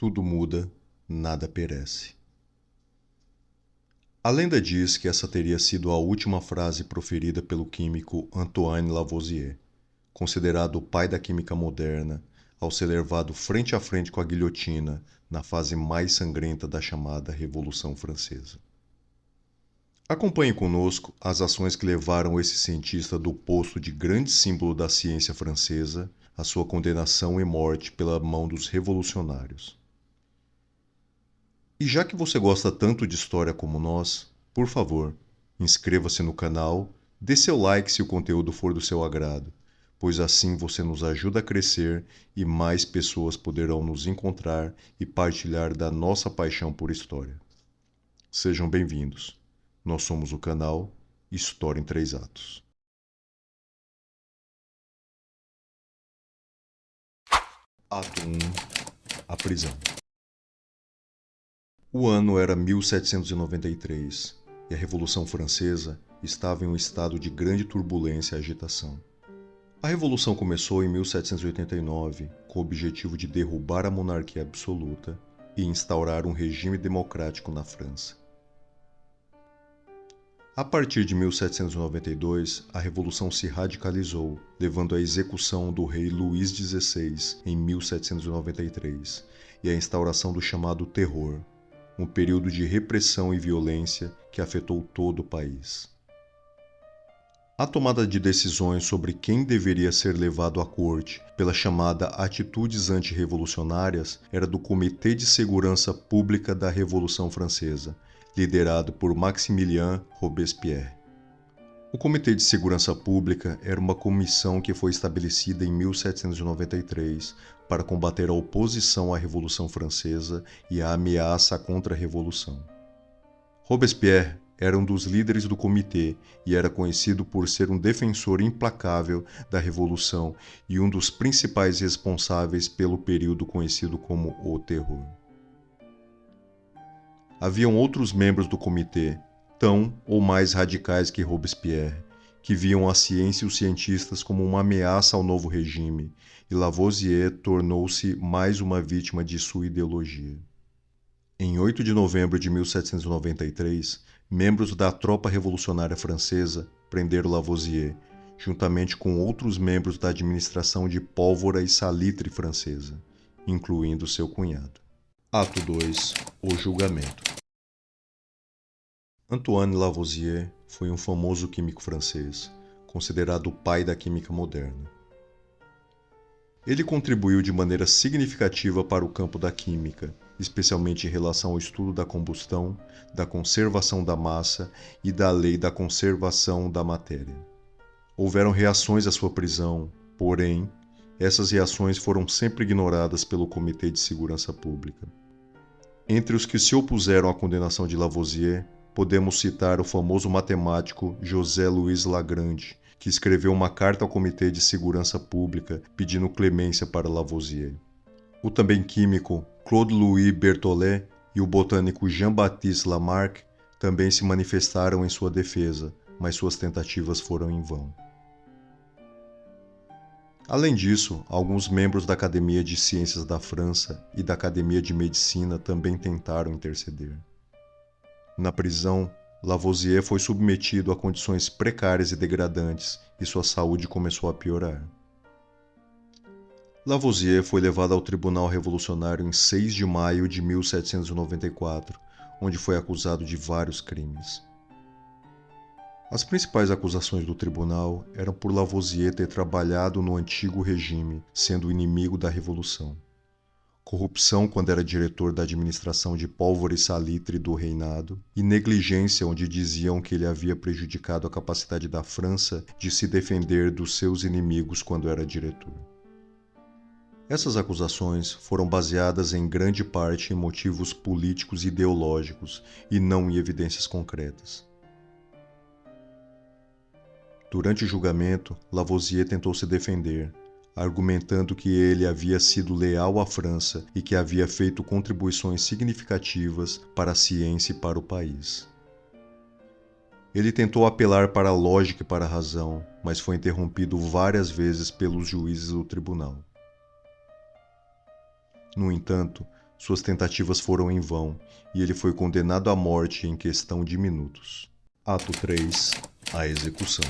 Tudo muda, nada perece. A lenda diz que essa teria sido a última frase proferida pelo químico Antoine Lavoisier, considerado o pai da química moderna, ao ser levado frente a frente com a guilhotina na fase mais sangrenta da chamada Revolução Francesa. Acompanhe conosco as ações que levaram esse cientista do posto de grande símbolo da ciência francesa à sua condenação e morte pela mão dos revolucionários. E já que você gosta tanto de história como nós, por favor, inscreva-se no canal, dê seu like se o conteúdo for do seu agrado, pois assim você nos ajuda a crescer e mais pessoas poderão nos encontrar e partilhar da nossa paixão por história. Sejam bem-vindos. Nós somos o canal História em 3 Atos. Ato 1. A prisão. O ano era 1793 e a Revolução Francesa estava em um estado de grande turbulência e agitação. A Revolução começou em 1789 com o objetivo de derrubar a monarquia absoluta e instaurar um regime democrático na França. A partir de 1792, a Revolução se radicalizou, levando à execução do rei Luís XVI em 1793 e à instauração do chamado Terror, um período de repressão e violência que afetou todo o país. A tomada de decisões sobre quem deveria ser levado à corte pela chamada Atitudes Antirrevolucionárias era do Comitê de Segurança Pública da Revolução Francesa, liderado por Maximilien Robespierre. O Comitê de Segurança Pública era uma comissão que foi estabelecida em 1793 para combater a oposição à Revolução Francesa e a ameaça à contra-revolução. Robespierre era um dos líderes do comitê e era conhecido por ser um defensor implacável da Revolução e um dos principais responsáveis pelo período conhecido como o Terror. Haviam outros membros do comitê, tão ou mais radicais que Robespierre, que viam a ciência e os cientistas como uma ameaça ao novo regime, e Lavoisier tornou-se mais uma vítima de sua ideologia. Em 8 de novembro de 1793, membros da tropa revolucionária francesa prenderam Lavoisier, juntamente com outros membros da administração de pólvora e salitre francesa, incluindo seu cunhado. Ato 2. O julgamento. Antoine Lavoisier foi um famoso químico francês, considerado o pai da química moderna. Ele contribuiu de maneira significativa para o campo da química, especialmente em relação ao estudo da combustão, da conservação da massa e da lei da conservação da matéria. Houveram reações à sua prisão, porém, essas reações foram sempre ignoradas pelo Comitê de Segurança Pública. Entre os que se opuseram à condenação de Lavoisier, podemos citar o famoso matemático José-Louis Lagrange, que escreveu uma carta ao Comitê de Segurança Pública pedindo clemência para Lavoisier. O também químico Claude-Louis Berthollet e o botânico Jean-Baptiste Lamarck também se manifestaram em sua defesa, mas suas tentativas foram em vão. Além disso, alguns membros da Academia de Ciências da França e da Academia de Medicina também tentaram interceder. Na prisão, Lavoisier foi submetido a condições precárias e degradantes e sua saúde começou a piorar. Lavoisier foi levado ao Tribunal Revolucionário em 6 de maio de 1794, onde foi acusado de vários crimes. As principais acusações do tribunal eram por Lavoisier ter trabalhado no antigo regime, sendo inimigo da Revolução. Corrupção quando era diretor da administração de pólvora e salitre do reinado, e negligência onde diziam que ele havia prejudicado a capacidade da França de se defender dos seus inimigos quando era diretor. Essas acusações foram baseadas em grande parte em motivos políticos e ideológicos e não em evidências concretas. Durante o julgamento, Lavoisier tentou se defender, argumentando que ele havia sido leal à França e que havia feito contribuições significativas para a ciência e para o país. Ele tentou apelar para a lógica e para a razão, mas foi interrompido várias vezes pelos juízes do tribunal. No entanto, Suas tentativas foram em vão e ele foi condenado à morte em questão de minutos. Ato 3. A execução.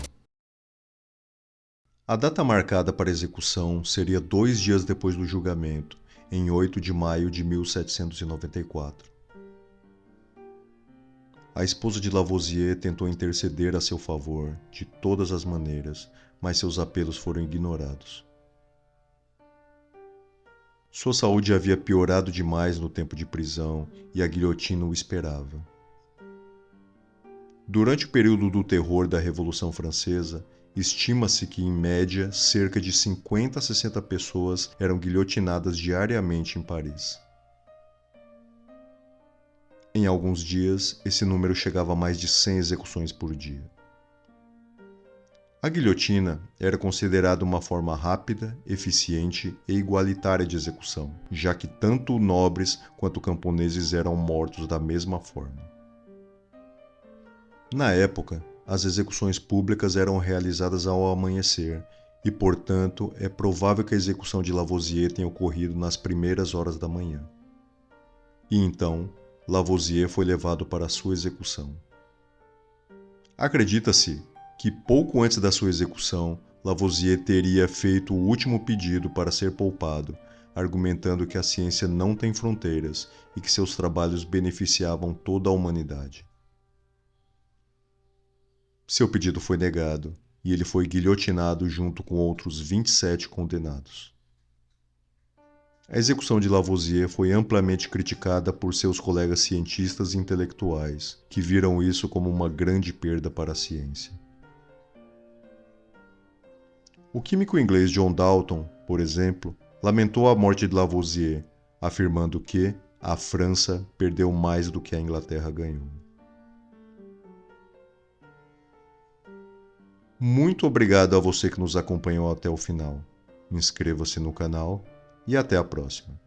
A data marcada para a execução seria 2 dias depois do julgamento, em 8 de maio de 1794. A esposa de Lavoisier tentou interceder a seu favor de todas as maneiras, mas seus apelos foram ignorados. Sua saúde havia piorado demais no tempo de prisão e a guilhotina o esperava. Durante o período do terror da Revolução Francesa, estima-se que, em média, cerca de 50 a 60 pessoas eram guilhotinadas diariamente em Paris. Em alguns dias, esse número chegava a mais de 100 execuções por dia. A guilhotina era considerada uma forma rápida, eficiente e igualitária de execução, já que tanto nobres quanto camponeses eram mortos da mesma forma. Na época, as execuções públicas eram realizadas ao amanhecer e, portanto, é provável que a execução de Lavoisier tenha ocorrido nas primeiras horas da manhã. E então, Lavoisier foi levado para sua execução. Acredita-se que pouco antes da sua execução, Lavoisier teria feito o último pedido para ser poupado, argumentando que a ciência não tem fronteiras e que seus trabalhos beneficiavam toda a humanidade. Seu pedido foi negado e ele foi guilhotinado junto com outros 27 condenados. A execução de Lavoisier foi amplamente criticada por seus colegas cientistas e intelectuais, que viram isso como uma grande perda para a ciência. O químico inglês John Dalton, por exemplo, lamentou a morte de Lavoisier, afirmando que a França perdeu mais do que a Inglaterra ganhou. Muito obrigado a você que nos acompanhou até o final. Inscreva-se no canal e até a próxima.